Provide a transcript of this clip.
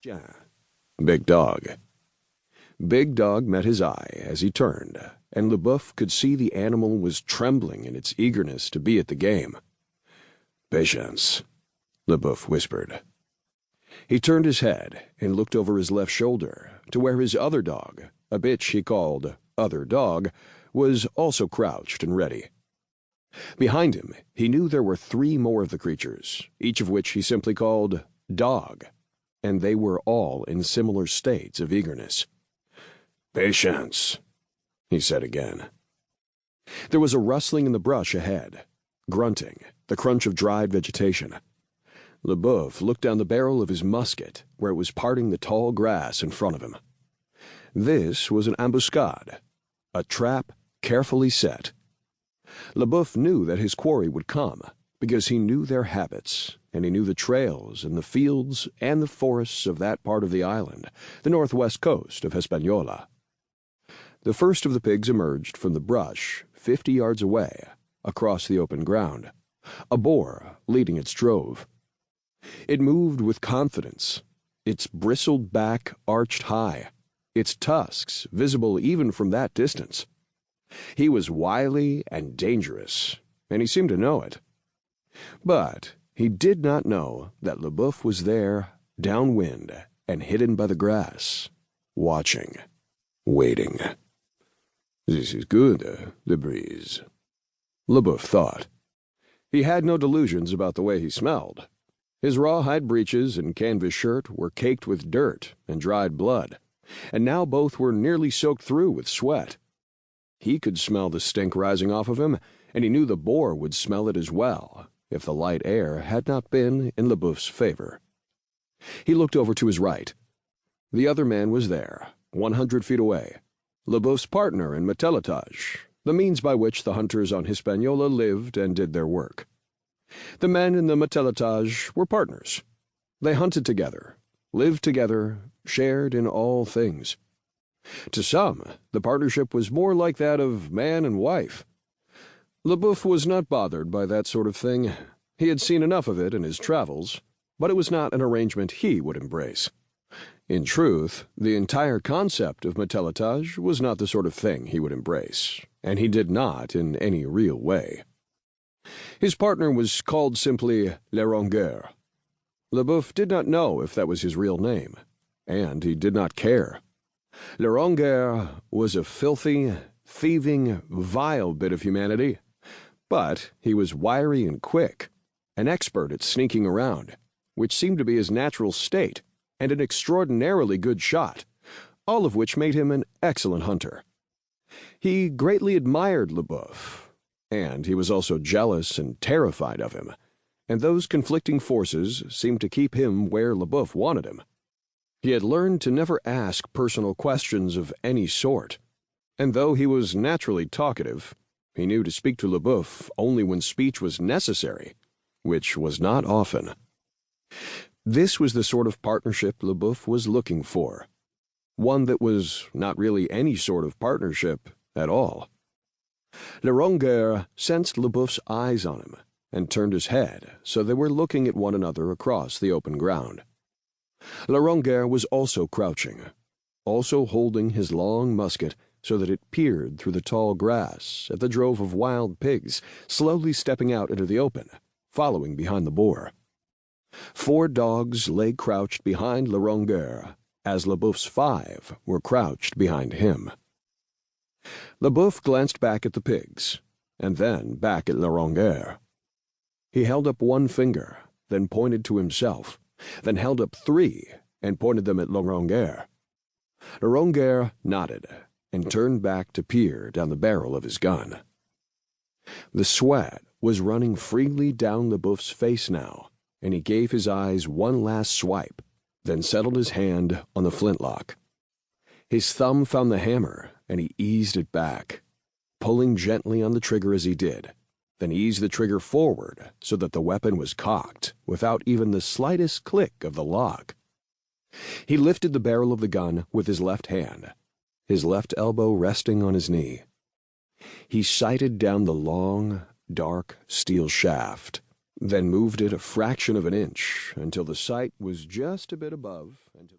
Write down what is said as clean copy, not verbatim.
Tiens, Big Dog. Big Dog met his eye as he turned, and LeBoeuf could see the animal was trembling in its eagerness to be at the game. "Patience," LeBoeuf whispered. He turned his head and looked over his left shoulder to where his other dog, a bitch he called Other Dog, was also crouched and ready. Behind him, he knew there were 3 more of the creatures, each of which he simply called Dog, and they were all in similar states of eagerness. "Patience," he said again. There was a rustling in the brush ahead, grunting, the crunch of dried vegetation. LeBoeuf looked down the barrel of his musket, where it was parting the tall grass in front of him. This was an ambuscade, a trap carefully set. LeBoeuf knew that his quarry would come, because he knew their habits, and he knew the trails and the fields and the forests of that part of the island, the northwest coast of Hispaniola. The first of the pigs emerged from the brush 50 yards away, across the open ground, a boar leading its drove. It moved with confidence, its bristled back arched high, its tusks visible even from that distance. He was wily and dangerous, and he seemed to know it. But he did not know that LeBoeuf was there, downwind and hidden by the grass, watching, waiting. "This is good, the breeze," LeBoeuf thought. He had no delusions about the way he smelled. His rawhide breeches and canvas shirt were caked with dirt and dried blood, and now both were nearly soaked through with sweat. He could smell the stink rising off of him, and he knew the boar would smell it as well, if the light air had not been in LeBoeuf's favor. He looked over to his right. The other man was there, 100 feet away, LeBoeuf's partner in matelotage, the means by which the hunters on Hispaniola lived and did their work. The men in the matelotage were partners. They hunted together, lived together, shared in all things. To some, the partnership was more like that of man and wife. LeBoeuf was not bothered by that sort of thing. He had seen enough of it in his travels, but it was not an arrangement he would embrace. In truth, the entire concept of matelotage was not the sort of thing he would embrace, and he did not in any real way. His partner was called simply Le Rongeur. LeBoeuf did not know if that was his real name, and he did not care. Le Rongeur was a filthy, thieving, vile bit of humanity, but he was wiry and quick, an expert at sneaking around, which seemed to be his natural state, and an extraordinarily good shot, all of which made him an excellent hunter. He greatly admired LeBoeuf, and he was also jealous and terrified of him, and those conflicting forces seemed to keep him where LeBoeuf wanted him. He had learned to never ask personal questions of any sort, and though he was naturally talkative, he knew to speak to LeBoeuf only when speech was necessary, which was not often. This was the sort of partnership LeBoeuf was looking for, one that was not really any sort of partnership at all. Le Rongeur sensed LeBoeuf's eyes on him and turned his head so they were looking at one another across the open ground. Le Rongeur was also crouching, also holding his long musket so that it peered through the tall grass at the drove of wild pigs slowly stepping out into the open, following behind the boar. 4 dogs lay crouched behind Le Rongeur, as LeBoeuf's 5 were crouched behind him. LeBoeuf glanced back at the pigs, and then back at Le Rongeur. He held up 1 finger, then pointed to himself, then held up 3 and pointed them at Le Rongeur. Le Rongeur nodded and turned back to peer down the barrel of his gun. The sweat was running freely down LeBoeuf's face now, and he gave his eyes one last swipe, then settled his hand on the flintlock. His thumb found the hammer, and he eased it back, pulling gently on the trigger as he did, then eased the trigger forward so that the weapon was cocked without even the slightest click of the lock. He lifted the barrel of the gun with his left hand, his left elbow resting on his knee. He sighted down the long, dark steel shaft, then moved it a fraction of an inch until the sight was just a bit above.